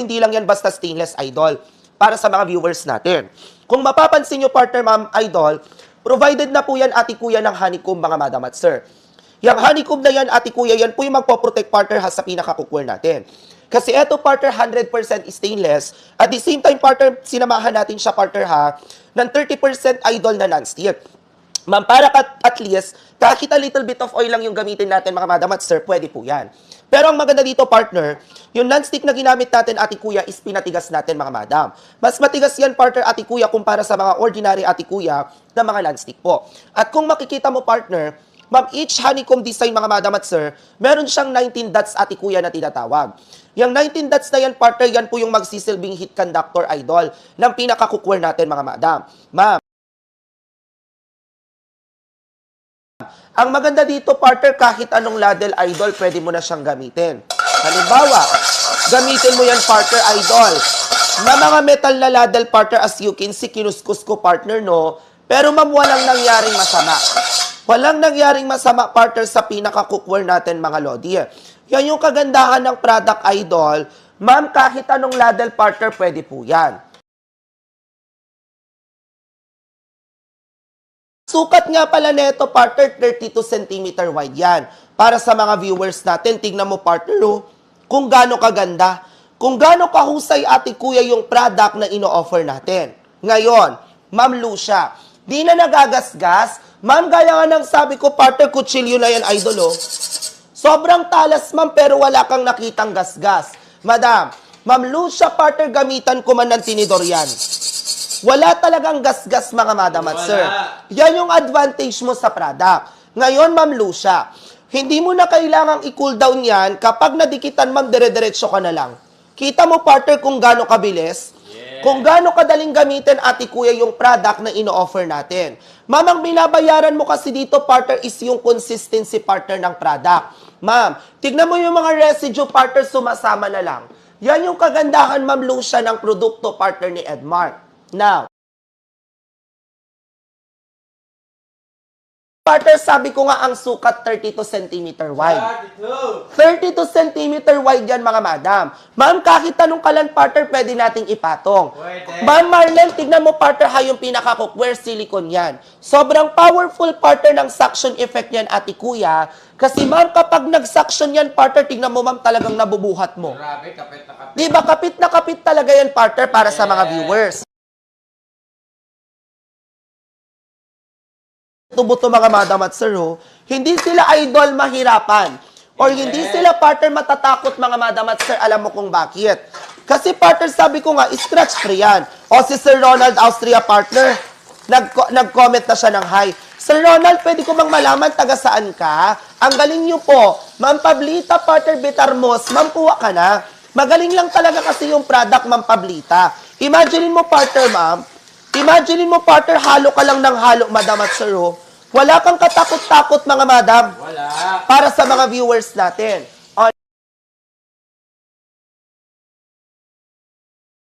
Hindi lang yan basta stainless, idol, para sa mga viewers natin. Kung mapapansin nyo, partner, ma'am, idol, provided na po yan, ate kuya, ng honeycomb, mga madam at sir. Yung honeycomb na yan, ate kuya, yan po yung magpo-protect, partner, ha, sa pinaka-cookware natin. Kasi eto, partner, 100% stainless. At the same time, partner, sinamahan natin siya, partner, ha, ng 30% idol na non-stick. Ma'am, para at least, kahit a little bit of oil lang yung gamitin natin, mga madam at sir, pwede po yan. Pero ang maganda dito, partner, yung non-stick na ginamit natin, ate kuya, is pinatigas natin, mga madam. Mas matigas yan, partner, ate kuya, kumpara sa mga ordinary, ate kuya, na mga non-stick po. At kung makikita mo, partner, ma'am, each honeycomb design, mga madam at sir, meron siyang 19 dots, ate kuya, na tinatawag. Yung 19 dots na yan, partner, yan po yung magsisilbing heat conductor, idol, ng pinaka-cookware natin, mga madam. Ma'am, ang maganda dito, partner, kahit anong ladle, idol, pwede mo na siyang gamitin. Halimbawa, gamitin mo yan, partner, idol, na mga metal na ladle, partner, as you can see, kinuskus ko, partner, no? Pero, ma'am, walang nangyaring masama. Walang nangyaring masama, partner, sa pinaka-cookware natin, mga lodi. Yan yung kagandahan ng product, idol. Ma'am, kahit anong ladle, partner, pwede po yan. Sukat nga pala neto, partner, 32 cm wide yan. Para sa mga viewers natin, tignan mo, partner, oh, kung gaano kaganda, kung gaano kahusay, ate kuya, yung product na ino-offer natin. Ngayon, Ma'am Lucia, di na nagagasgas. Ma'am, gaya nga ng sabi ko, partner, kutsilyo na yan, idol, oh. Sobrang talas, ma'am, pero wala kang nakitang gasgas. Madam, Ma'am Lucia, partner, gamitan ko man ng tinidor yan. Wala talagang gasgas, mga madam at sir. Yan yung advantage mo sa product. Ngayon, Ma'am Lucia, hindi mo na kailangang i-cool down yan. Kapag nadikitan, ma'am, dire-diretso ka na lang. Kita mo, partner, kung gaano kabilis, kung gaano kadaling gamitin, ate kuya, yung product na ino-offer natin. Ma'am, ang binabayaran mo kasi dito, partner, is yung consistency, partner, ng product. Ma'am, tignan mo yung mga residue, partner, sumasama na lang. Yan yung kagandahan, Ma'am Lucia, ng produkto, partner, ni Edmark. Now, partner, sabi ko nga ang sukat 32 cm wide. 32 cm wide yan, mga madam. Ma'am, kahit anong kalan, partner, pwede nating ipatong. Ma'am Marlene, tignan mo, partner, ha, yung pinaka-cookware, silicone yan. Sobrang powerful, partner, ng suction effect yan, ate kuya. Kasi, ma'am, kapag nag-suction yan, partner, tignan mo, ma'am, talagang nabubuhat mo. Grabe, kapit na kapit. Diba, kapit na kapit talaga yan, partner, para sa mga viewers. Buto mga madam at sir, oh, hindi sila idol mahirapan. Or hindi sila, partner, matatakot, mga madam at sir. Alam mo kung bakit. Kasi, partner, sabi ko nga, scratch free yan. O si Sir Ronald Austria, partner, nag-comment na siya ng hi. Sir Ronald, pwede ko bang malaman taga saan ka? Ang galing nyo po. Ma'am Pablita, partner, Betarmos, ma'am, kuha ka na. Magaling lang talaga kasi yung product, Ma'am Pablita. Imagine mo, partner, ma'am. Imagine mo, partner, halo ka lang ng halo, madam at sir, oh. Wala kang katakot-takot, mga madam. Wala. Para sa mga viewers natin.